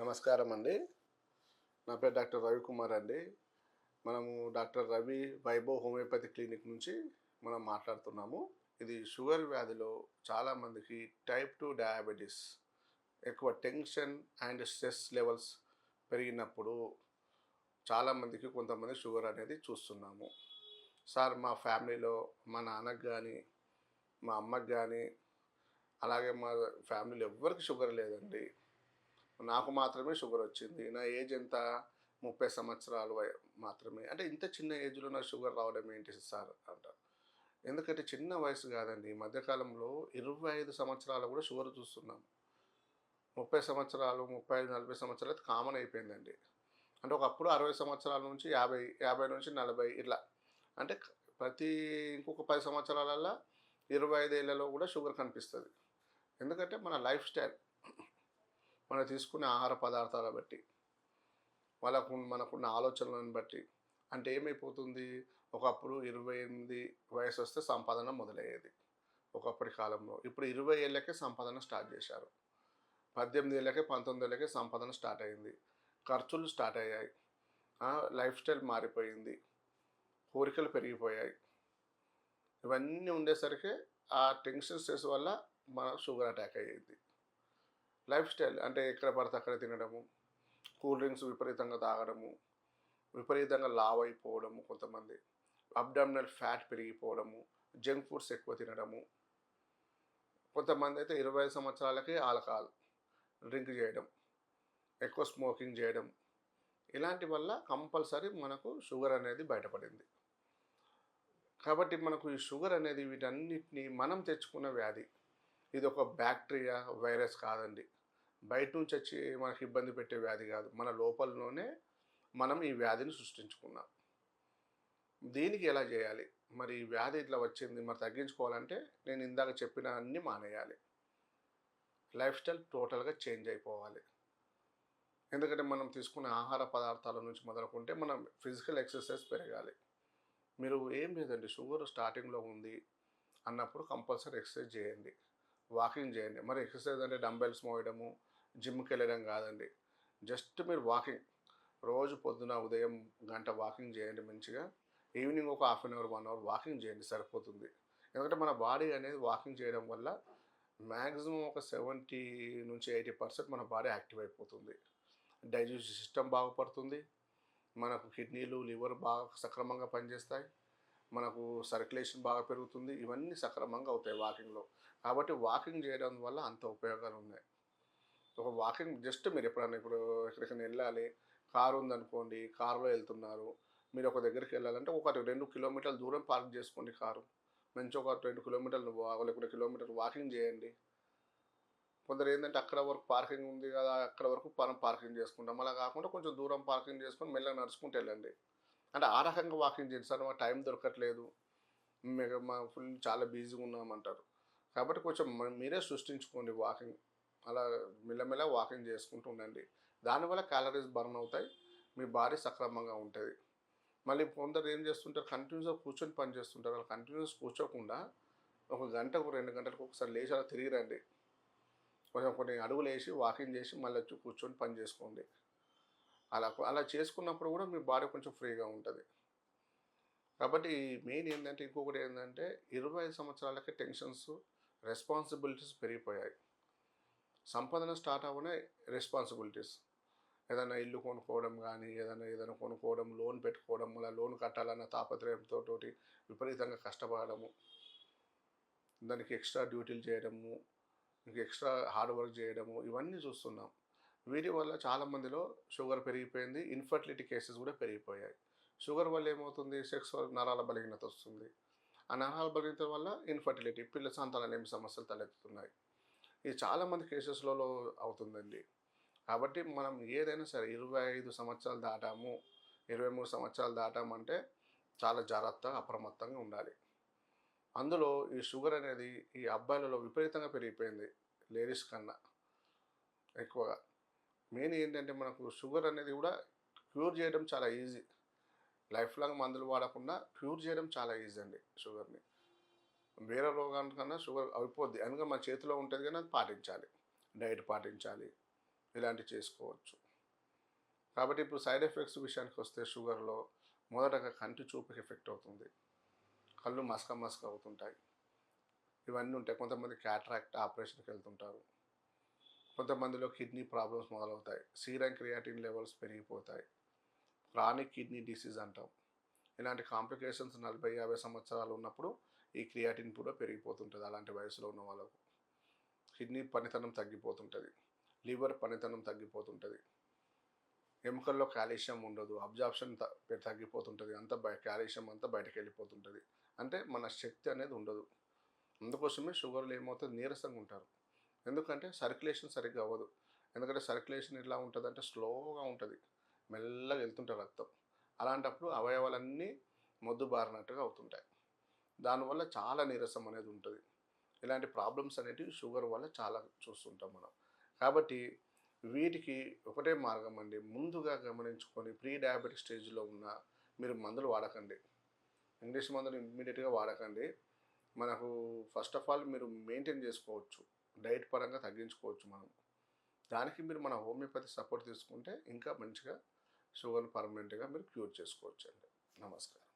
నమస్కారం అండి. నా పేరు డాక్టర్ రవికుమార్ అండి. మనము doctor Ravi Vaibhav homeopathy clinic నుంచి మనం మాట్లాడుతున్నాము. ఇది షుగర్ వ్యాధిలో చాలామందికి టైప్ 2 డయాబెటీస్ ఎక్కువ టెన్షన్ అండ్ స్ట్రెస్ లెవెల్స్ పెరిగినప్పుడు చాలామందికి కొంతమంది షుగర్ అనేది చూస్తున్నాము. సార్ మా ఫ్యామిలీలో మా నాన్నకి కానీ మా అమ్మకి కానీ అలాగే మా ఫ్యామిలీలో ఎవ్వరికి షుగర్ లేదండి. నాకు మాత్రమే షుగర్ వచ్చింది. నా ఏజ్ ఎంత? 30 సంవత్సరాలు మాత్రమే. అంటే ఇంత చిన్న ఏజ్‌లో నాకు షుగర్ రావడం ఏంటి సార్ అంటారు. ఎందుకంటే చిన్న వయసు కాదండి. ఈ మధ్య కాలంలో 25 సంవత్సరాలు కూడా షుగర్ చూస్తున్నాం. 30 సంవత్సరాలు, 35, 40 సంవత్సరాలు అయితే కామన్ అయిపోయిందండి. అంటే ఒకప్పుడు 60 సంవత్సరాల నుంచి 50, 50 నుంచి 40 ఇట్లా. అంటే ప్రతి ఇంకొక 10 సంవత్సరాలల్లా 25 ఏళ్లలో కూడా షుగర్ కనిపిస్తది. ఎందుకంటే మన లైఫ్ స్టైల్, మనం తీసుకునే ఆహార పదార్థాల బట్టి, మనకున్న ఆలోచనలను బట్టి. అంటే ఏమైపోతుంది, ఒకప్పుడు 28 వయసు వస్తే సంపాదన మొదలయ్యేది ఒకప్పటి కాలంలో. ఇప్పుడు 20 ఏళ్ళకే సంపాదన స్టార్ట్ చేశారు. 18 ఏళ్ళకే 19 ఏళ్ళకే సంపాదన స్టార్ట్ అయింది. ఖర్చులు స్టార్ట్ అయ్యాయి. లైఫ్ స్టైల్ మారిపోయింది. కోరికలు పెరిగిపోయాయి. ఇవన్నీ ఉండేసరికి ఆ టెన్షన్ స్ట్రెస్ వల్ల మనకు షుగర్ అటాక్ అయ్యేది. లైఫ్ స్టైల్ అంటే ఎక్కడ పడితే అక్కడ తినడము, కూల్ డ్రింక్స్ విపరీతంగా తాగడము, విపరీతంగా లావు అయిపోవడము, కొంతమంది అబ్డామినల్ ఫ్యాట్ పెరిగిపోవడము, జంక్ ఫుడ్స్ ఎక్కువ తినడము, కొంతమంది అయితే 20 సంవత్సరాలకే ఆల్కహాల్ డ్రింక్ చేయడం, ఎక్కువ స్మోకింగ్ చేయడం, ఇలాంటి వల్ల కంపల్సరీ మనకు షుగర్ అనేది బయటపడింది. కాబట్టి మనకు ఈ షుగర్ అనేది వీటన్నిటిని మనం తెచ్చుకున్న వ్యాధి. ఇది ఒక బ్యాక్టీరియా, వైరస్ కాదండి. బయట నుంచి వచ్చి మనకి ఇబ్బంది పెట్టే వ్యాధి కాదు. మన లోపలలోనే మనం ఈ వ్యాధిని సృష్టించుకున్నాం. దీనికి ఎలా చేయాలి? మరి ఈ వ్యాధి ఇట్లా వచ్చింది, మరి తగ్గించుకోవాలంటే నేను ఇందాక చెప్పిన అన్నీ మానేయాలి. లైఫ్ స్టైల్ టోటల్గా చేంజ్ అయిపోవాలి. ఎందుకంటే మనం తీసుకునే ఆహార పదార్థాల నుంచి మొదలుకుంటే మనం ఫిజికల్ ఎక్సర్సైజ్ పెరగాలి. మీరు ఏం లేదండి, షుగర్ స్టార్టింగ్లో ఉంది అన్నప్పుడు కంపల్సరీ ఎక్సర్సైజ్ చేయండి, వాకింగ్ చేయండి. మరి ఎక్సర్సైజ్ అంటే డంబెల్స్ మోయడము, జిమ్కి వెళ్ళడం కాదండి. జస్ట్ మీరు వాకింగ్, రోజు పొద్దున ఉదయం గంట వాకింగ్ చేయండి మంచిగా. ఈవినింగ్ ఒక half an hour 1 hour walking చేయండి, సరిపోతుంది. ఎందుకంటే మన బాడీ అనేది వాకింగ్ చేయడం వల్ల మ్యాక్సిమం ఒక 70-80% మన బాడీ యాక్టివ్ అయిపోతుంది. డైజెస్టివ్ సిస్టమ్ బాగుపడుతుంది. మనకు కిడ్నీలు, లివర్ బాగా సక్రమంగా పనిచేస్తాయి. మనకు సర్క్యులేషన్ బాగా పెరుగుతుంది. ఇవన్నీ సక్రమంగా అవుతాయి వాకింగ్లో. కాబట్టి వాకింగ్ చేయడం వల్ల అంత ఉపయోగాలు ఉన్నాయి. ఒక వాకింగ్ జస్ట్ మీరు ఎప్పుడన్నా ఇప్పుడు ఎక్కడికైనా వెళ్ళాలి, కారు ఉందనుకోండి, కారులో వెళ్తున్నారు, మీరు ఒక దగ్గరికి వెళ్ళాలంటే ఒక 2 కిలోమీటర్ల దూరం పార్క్ చేసుకోండి కారు. మంచి ఒక 2 కిలోమీటర్లు లేకుంటే కిలోమీటర్ వాకింగ్ చేయండి. కొందరు ఏంటంటే అక్కడ వరకు పార్కింగ్ ఉంది కదా, అక్కడ వరకు మనం పార్కింగ్ చేసుకుంటాం. అలా కాకుండా కొంచెం దూరం పార్కింగ్ చేసుకొని మెల్లగా నడుచుకుంటూ వెళ్ళండి. అంటే ఆ రకంగా వాకింగ్ చేయండి. సార్ మాకు టైం దొరకట్లేదు, మా ఫుల్ చాలా బిజీగా ఉన్నామంటారు. కాబట్టి కొంచెం మీరే సృష్టించుకోండి వాకింగ్. అలా మెల్లమెల్ల వాకింగ్ చేసుకుంటూ ఉండండి. దానివల్ల క్యాలరీస్ బర్న్ అవుతాయి, మీ బాడీ సక్రమంగా ఉంటుంది. మళ్ళీ కొందరు ఏం చేస్తుంటారు, కంటిన్యూస్గా కూర్చొని పని చేస్తుంటారు. వాళ్ళు కంటిన్యూస్ కూర్చోకుండా ఒక గంటకు 2 గంటలకు ఒకసారి లేచి అలా తిరిగి రండి. కొంచెం కొన్ని అడుగులు వేసి వాకింగ్ చేసి మళ్ళీ వచ్చి కూర్చొని పని చేసుకోండి. అలా అలా చేసుకున్నప్పుడు కూడా మీ బాడీ కొంచెం ఫ్రీగా ఉంటుంది. కాబట్టి మెయిన్ ఏంటంటే, ఇంకొకటి ఏంటంటే 25 సంవత్సరాలకే టెన్షన్స్, రెస్పాన్సిబిలిటీస్ పెరిగిపోయాయి. సంపాదన స్టార్ట్ అవ్వనే రెస్పాన్సిబిలిటీస్. ఏదైనా ఇల్లు కొనుక్కోవడం కానీ, ఏదైనా కొనుక్కోవడం, లోన్ పెట్టుకోవడం, అలా లోన్ కట్టాలన్న తాపత్రయంతో విపరీతంగా కష్టపడము, దానికి ఎక్స్ట్రా డ్యూటీలు చేయడము, ఇంక ఎక్స్ట్రా హార్డ్ వర్క్ చేయడము, ఇవన్నీ చూస్తున్నాం. వీటి వల్ల చాలామందిలో షుగర్ పెరిగిపోయింది. ఇన్ఫర్టిలిటీ కేసెస్ కూడా పెరిగిపోయాయి. షుగర్ వల్ల ఏమవుతుంది, సెక్స్ నరాల బలహీనత వస్తుంది. ఆ నరాల బలహీనత వల్ల ఇన్ఫర్టిలిటీ, సంతానలేమి సమస్యలు తలెత్తుతున్నాయి. ఇది చాలామంది కేసెస్లలో అవుతుందండి. కాబట్టి మనం ఏదైనా సరే 25 సంవత్సరాలు దాటాము, 23 సంవత్సరాలు దాటామంటే చాలా జాగ్రత్తగా, అప్రమత్తంగా ఉండాలి. అందులో ఈ షుగర్ అనేది ఈ అబ్బాయిలలో విపరీతంగా పెరిగిపోయింది, లేడీస్ కన్నా ఎక్కువగా. మెయిన్ ఏంటంటే మనకు షుగర్ అనేది కూడా క్యూర్ చేయడం చాలా ఈజీ. లైఫ్ లాంగ్ మందులు వాడకుండా క్యూర్ చేయడం చాలా ఈజీ అండి షుగర్ని. వేరే రోగానికన్నా షుగర్ అయిపోద్ది. అందుకని మన చేతిలో ఉంటుంది, కానీ అది పాటించాలి. డైట్ పాటించాలి, ఇలాంటివి చేసుకోవచ్చు. కాబట్టి ఇప్పుడు సైడ్ ఎఫెక్ట్స్ విషయానికి వస్తే షుగర్లో మొదటగా కంటి చూపుకి ఎఫెక్ట్ అవుతుంది. కళ్ళు మసక మసక అవుతుంటాయి. ఇవన్నీ ఉంటాయి. కొంతమంది క్యాట్రాక్ట్ ఆపరేషన్కి వెళ్తుంటారు. కొంతమందిలో కిడ్నీ ప్రాబ్లమ్స్ మొదలవుతాయి. సీరం క్రియాటిన్ లెవెల్స్ పెరిగిపోతాయి. క్రానిక్ కిడ్నీ డిసీజ్ అంటాం. ఇలాంటి కాంప్లికేషన్స్ 40-50 సంవత్సరాలు ఉన్నప్పుడు ఈ క్రియాటిన్ కూడా పెరిగిపోతుంటుంది. అలాంటి వయసులో ఉన్న వాళ్ళకు కిడ్నీ పనితనం తగ్గిపోతుంటుంది. లివర్ పనితనం తగ్గిపోతుంటుంది. ఎముకల్లో కాల్షియం ఉండదు. అబ్జార్ప్షన్ తగ్గిపోతుంటుంది. కాల్షియం అంతా బయటకు వెళ్ళిపోతుంటుంది. అంటే మన శక్తి అనేది ఉండదు. అందుకోసమే షుగర్లు ఏమవుతుంది, నీరసంగా ఉంటారు. ఎందుకంటే సర్క్యులేషన్ సరిగ్గా అవ్వదు. ఎందుకంటే సర్క్యులేషన్ ఎట్లా ఉంటుందంటే స్లోగా ఉంటుంది, మెల్లగా వెళ్తుంటుంది రక్తం. అలాంటప్పుడు అవయవాలన్నీ మొద్దుబారినట్టుగా అవుతుంటాయి. దానివల్ల చాలా నీరసం అనేది ఉంటుంది. ఇలాంటి ప్రాబ్లమ్స్ అనేటివి షుగర్ వల్ల చాలా చూస్తుంటాం మనం. కాబట్టి వీటికి ఒకటే మార్గం అండి, ముందుగా గమనించుకొని ప్రీ డయాబెటిక్ స్టేజ్లో ఉన్న మీరు మందులు వాడకండి. ఇంగ్లీష్ మందులు ఇమ్మీడియట్గా వాడకండి. మనకు ఫస్ట్ ఆఫ్ ఆల్ మీరు మెయింటైన్ చేసుకోవచ్చు, డైట్ పరంగా తగ్గించుకోవచ్చు మనం. దానికి మీరు మన హోమియోపతి సపోర్ట్ తీసుకుంటే ఇంకా మంచిగా షుగర్ని పర్మనెంట్గా మీరు క్యూర్ చేసుకోవచ్చు అండి. నమస్కారం.